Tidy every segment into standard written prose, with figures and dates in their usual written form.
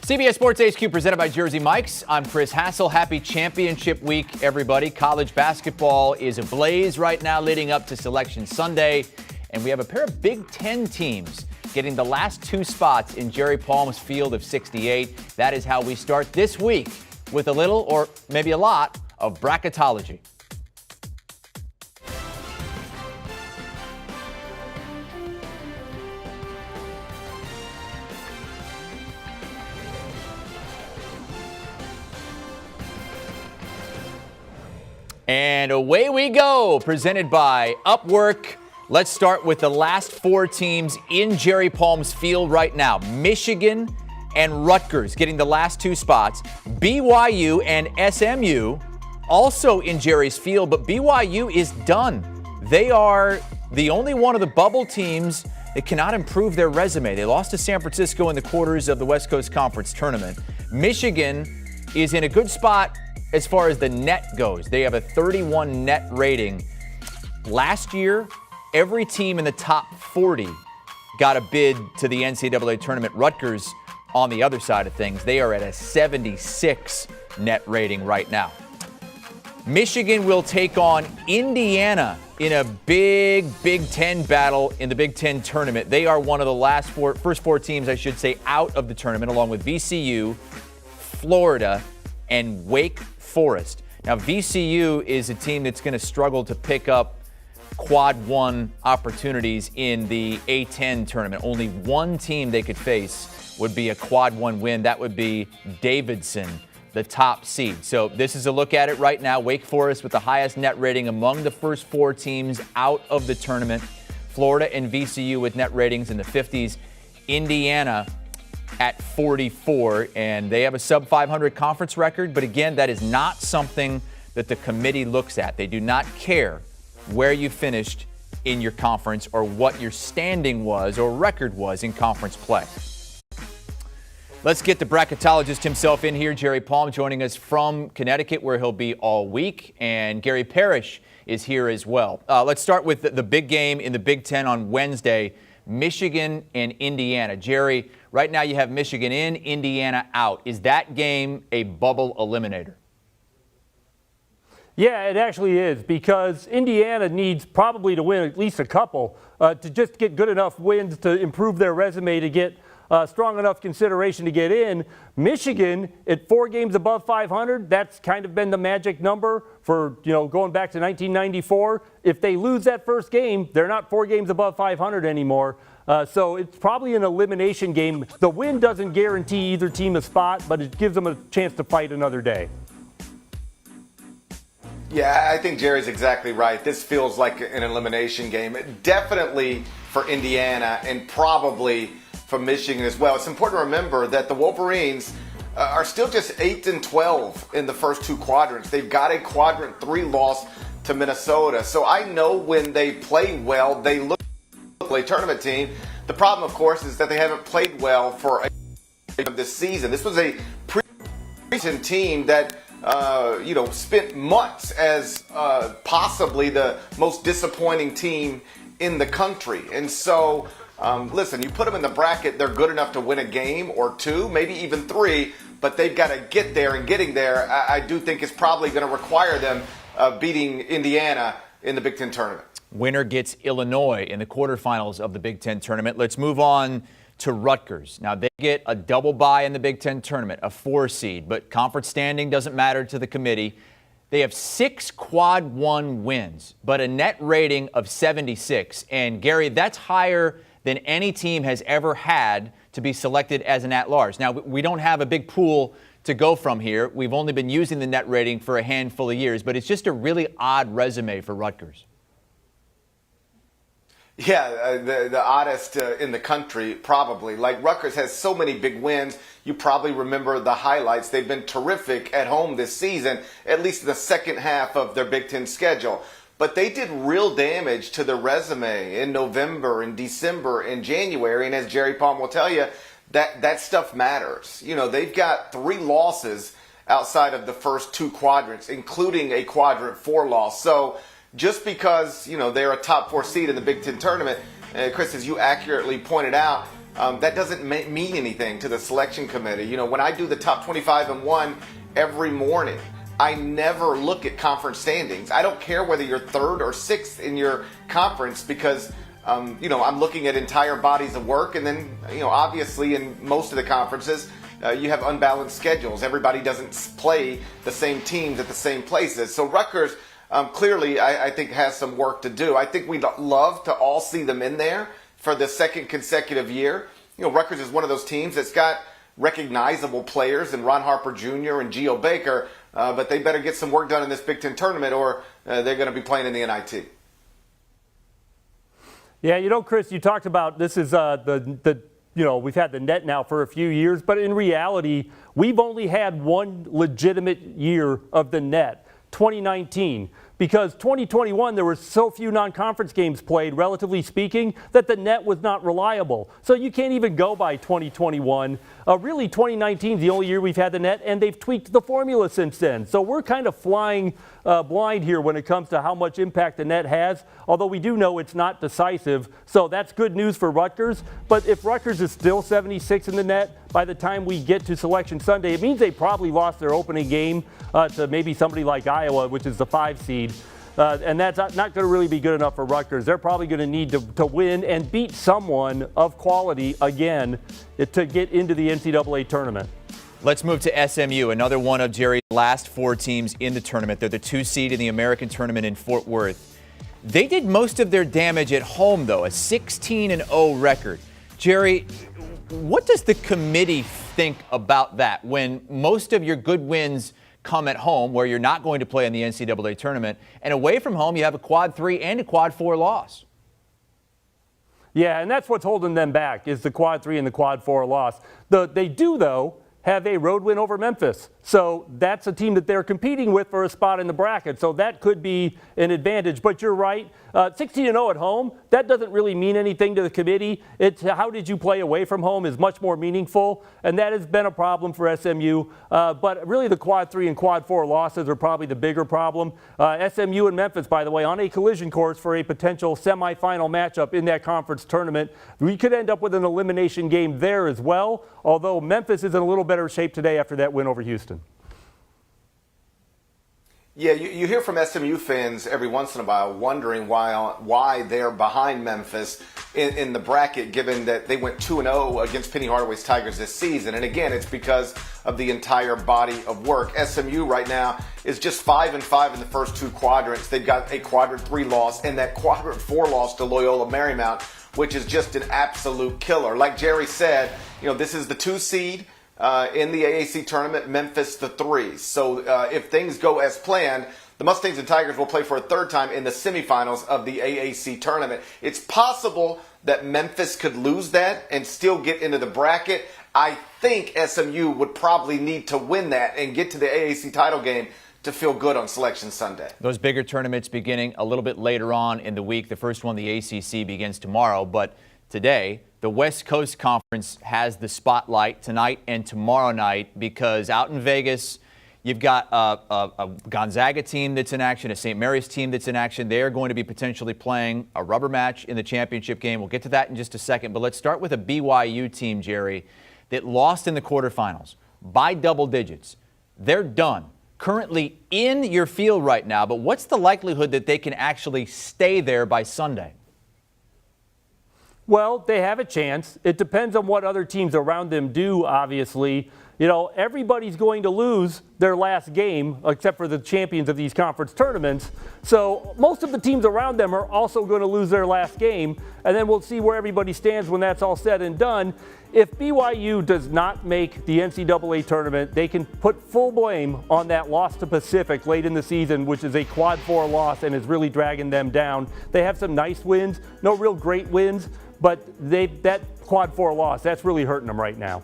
CBS Sports HQ presented by Jersey Mike's. I'm Chris Hassel. Happy championship week, everybody. College basketball is ablaze right now leading up to Selection Sunday. And we have a pair of Big Ten teams getting the last two spots in Jerry Palm's field of 68. That is how we start this week with a little, or maybe a lot, of bracketology. And away we go, presented by Upwork. Let's start with the last four teams in Jerry Palm's field right now. Michigan and Rutgers getting the last two spots. BYU and SMU also in Jerry's field, but BYU is done. They are the only one of the bubble teams that cannot improve their resume. They lost to San Francisco in the quarters of the West Coast Conference Tournament. Michigan is in a good spot as far as the net goes. They have a 31 net rating. Last year, every team in the top 40 got a bid to the NCAA Tournament. Rutgers, on the other side of things, they are at a 76 net rating right now. Michigan will take on Indiana in a big Big Ten battle in the Big Ten Tournament. They are one of the first four teams, I should say, out of the tournament, along with VCU, Florida, and Wake Forest. Now, VCU is a team that's going to struggle to pick up quad one opportunities in the A10 tournament. Only one team they could face would be a quad one win. That would be Davidson, the top seed. So this is a look at it right now. Wake Forest with the highest net rating among the first four teams out of the tournament. Florida and VCU with net ratings in the 50s. Indiana at 44, and they have a sub-500 conference record. But again, that is not something that the committee looks at. They do not care where you finished in your conference or what your standing was or record was in conference play. Let's get the bracketologist himself in here. Jerry Palm joining us from Connecticut, where he'll be all week, and Gary Parrish is here as well. Let's start with the big game in the Big Ten on Wednesday, Michigan and Indiana. Jerry, right now you have Michigan in, Indiana out. Is that game a bubble eliminator? Yeah, it actually is, because Indiana needs probably to win at least a couple to just get good enough wins to improve their resume to get strong enough consideration to get in. Michigan at 4 games above 500, that's kind of been the magic number for, going back to 1994. If they lose that first game, they're not 4 games above 500 anymore. So it's probably an elimination game. The win doesn't guarantee either team a spot, but it gives them a chance to fight another day. Yeah, I think Jerry's exactly right. This feels like an elimination game. Definitely for Indiana and probably for Michigan as well. It's important to remember that the Wolverines are still just 8-12 in the first two quadrants. They've got a quadrant 3 loss to Minnesota. So I know when they play well, they look like a tournament team. The problem, of course, is that they haven't played well for this season. This was a preseason team that spent months as possibly the most disappointing team in the country. And so, listen, you put them in the bracket, they're good enough to win a game or 2, maybe even 3, but they've got to get there, and getting there, I do think is probably going to require them beating Indiana in the Big Ten tournament. Winner gets Illinois in the quarterfinals of the Big Ten tournament. Let's move on to Rutgers. Now, they get a double bye in the Big Ten tournament, a 4 seed, but conference standing doesn't matter to the committee. They have 6 quad 1 wins, but a net rating of 76. And Gary, that's higher than any team has ever had to be selected as an at-large. Now, we don't have a big pool to go from here. We've only been using the net rating for a handful of years, but it's just a really odd resume for Rutgers. Yeah, the oddest in the country, probably. Like, Rutgers has so many big wins. You probably remember the highlights. They've been terrific at home this season, at least in the second half of their Big Ten schedule. But they did real damage to their resume in November, in December, in January. And as Jerry Palm will tell you, that stuff matters. They've got 3 losses outside of the first 2 quadrants, including a quadrant 4 loss. So just because, they're a top 4 seed in the Big Ten tournament, Chris, as you accurately pointed out, that doesn't mean anything to the selection committee. You know, when I do the top 25 and 1 every morning, I never look at conference standings. I don't care whether you're 3rd or 6th in your conference because, you know, I'm looking at entire bodies of work. And then, you know, obviously in most of the conferences, you have unbalanced schedules. Everybody doesn't play the same teams at the same places. So Rutgers clearly, I think, has some work to do. I think we'd love to all see them in there for the second consecutive year. You know, Rutgers is one of those teams that's got recognizable players in Ron Harper Jr. and Geo Baker, but they better get some work done in this Big Ten tournament or they're going to be playing in the NIT. Yeah, you know, Chris, you talked about this is you know, we've had the net now for a few years, but in reality, we've only had one legitimate year of the net, 2019. Because 2021, there were so few non-conference games played, relatively speaking, that the net was not reliable. So you can't even go by 2021. Really, 2019 is the only year we've had the net, and they've tweaked the formula since then. So we're kind of flying blind here when it comes to how much impact the net has, although we do know it's not decisive. So that's good news for Rutgers. But if Rutgers is still 76 in the net by the time we get to Selection Sunday, it means they probably lost their opening game to maybe somebody like Iowa, which is the 5 seed. And that's not going to really be good enough for Rutgers. They're probably going to need to win and beat someone of quality again to get into the NCAA tournament. Let's move to SMU, another one of Jerry's last 4 teams in the tournament. They're the 2 seed in the American tournament in Fort Worth. They did most of their damage at home, though, a 16-0 record. Jerry, what does the committee think about that when most of your good wins come at home, where you're not going to play in the NCAA tournament, and away from home you have a quad 3 and a quad 4 loss? Yeah, and that's what's holding them back is the quad 3 and the quad 4 loss. They do, though, have a road win over Memphis. So that's a team that they're competing with for a spot in the bracket. So that could be an advantage. But you're right, 16-0 at home, that doesn't really mean anything to the committee. It's how did you play away from home is much more meaningful, and that has been a problem for SMU. But really the quad 3 and quad 4 losses are probably the bigger problem. SMU and Memphis, by the way, on a collision course for a potential semifinal matchup in that conference tournament. We could end up with an elimination game there as well, although Memphis is in a little better shape today after that win over Houston. Yeah, you hear from SMU fans every once in a while wondering why they're behind Memphis in the bracket, given that they went 2-0 against Penny Hardaway's Tigers this season. And again, it's because of the entire body of work. SMU right now is just 5-5 in the first 2 quadrants. They've got a quadrant 3 loss and that quadrant 4 loss to Loyola Marymount, which is just an absolute killer. Like Jerry said, you know, this is the 2 seed. In the AAC tournament, Memphis the 3. So if things go as planned, the Mustangs and Tigers will play for a 3rd time in the semifinals of the AAC tournament. It's possible that Memphis could lose that and still get into the bracket. I think SMU would probably need to win that and get to the AAC title game to feel good on Selection Sunday. Those bigger tournaments beginning a little bit later on in the week. The first one, the ACC, begins tomorrow, but today, the West Coast Conference has the spotlight tonight and tomorrow night because out in Vegas, you've got a Gonzaga team that's in action, a St. Mary's team that's in action. They're going to be potentially playing a rubber match in the championship game. We'll get to that in just a second, but let's start with a BYU team, Jerry, that lost in the quarterfinals by double digits. They're done. Currently in your field right now, but what's the likelihood that they can actually stay there by Sunday? Well, they have a chance. It depends on what other teams around them do, obviously. You know, everybody's going to lose their last game, except for the champions of these conference tournaments. So most of the teams around them are also going to lose their last game, and then we'll see where everybody stands when that's all said and done. If BYU does not make the NCAA tournament, they can put full blame on that loss to Pacific late in the season, which is a quad 4 loss and is really dragging them down. They have some nice wins, no real great wins, but that quad 4 loss, that's really hurting them right now.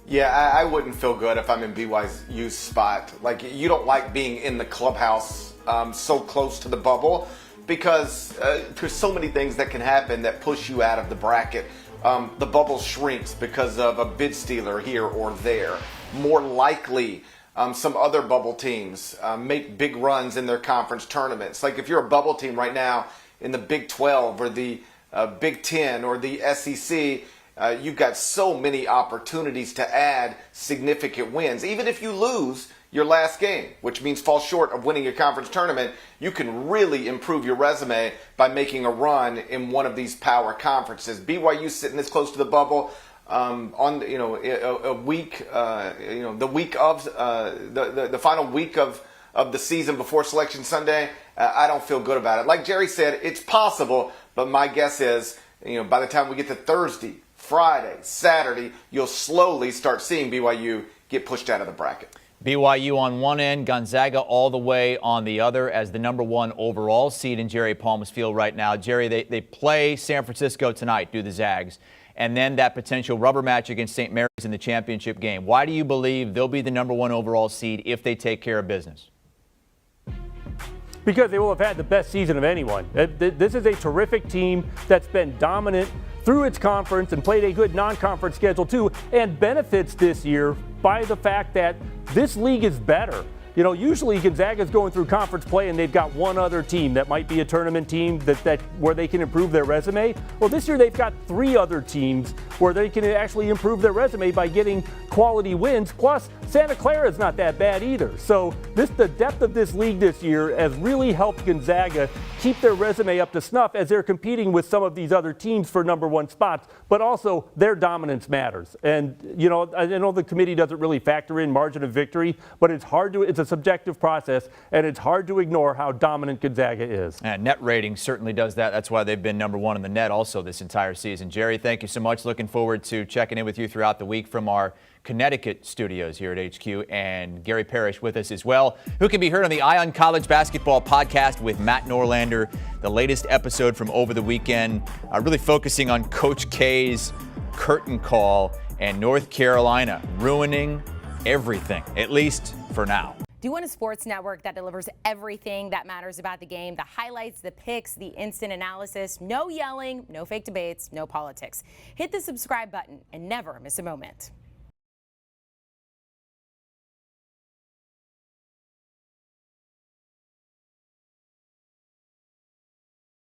Yeah, I wouldn't feel good if I'm in BYU's spot. Like, you don't like being in the clubhouse so close to the bubble because there's so many things that can happen that push you out of the bracket. The bubble shrinks because of a bid stealer here or there. More likely, some other bubble teams make big runs in their conference tournaments. Like if you're a bubble team right now in the Big 12 or the Big Ten or the SEC, you've got so many opportunities to add significant wins. Even if you lose your last game, which means fall short of winning your conference tournament, you can really improve your resume by making a run in one of these power conferences. BYU sitting this close to the bubble on a week, the week of the final week of the season before Selection Sunday. I don't feel good about it. Like Jerry said, it's possible, but my guess is, by the time we get to Thursday, Friday, Saturday, you'll slowly start seeing BYU get pushed out of the bracket. BYU on one end, Gonzaga all the way on the other as the number 1 overall seed in Jerry Palm's field right now. Jerry, they play San Francisco tonight, do the Zags, and then that potential rubber match against St. Mary's in the championship game. Why do you believe they'll be the number 1 overall seed if they take care of business? Because they will have had the best season of anyone. This is a terrific team that's been dominant through its conference and played a good non-conference schedule too, and benefits this year by the fact that this league is better. Usually Gonzaga's going through conference play and they've got one other team that might be a tournament team that where they can improve their resume. Well, this year they've got 3 other teams where they can actually improve their resume by getting quality wins. Plus, Santa Clara is not that bad either. So the depth of this league this year has really helped Gonzaga keep their resume up to snuff as they're competing with some of these other teams for number 1 spots, but also their dominance matters. And, I know the committee doesn't really factor in margin of victory, but it's a subjective process, and it's hard to ignore how dominant Gonzaga is. And net rating certainly does that. That's why they've been number 1 in the net also this entire season. Jerry, thank you so much. Looking forward to checking in with you throughout the week from our Connecticut studios here at HQ, and Gary Parrish with us as well, who can be heard on the Eye on College Basketball podcast with Matt Norlander. The latest episode from over the weekend, really focusing on Coach K's curtain call and North Carolina ruining everything, at least for now. Do you want a sports network that delivers everything that matters about the game? The highlights, the picks, the instant analysis, no yelling, no fake debates, no politics. Hit the subscribe button and never miss a moment.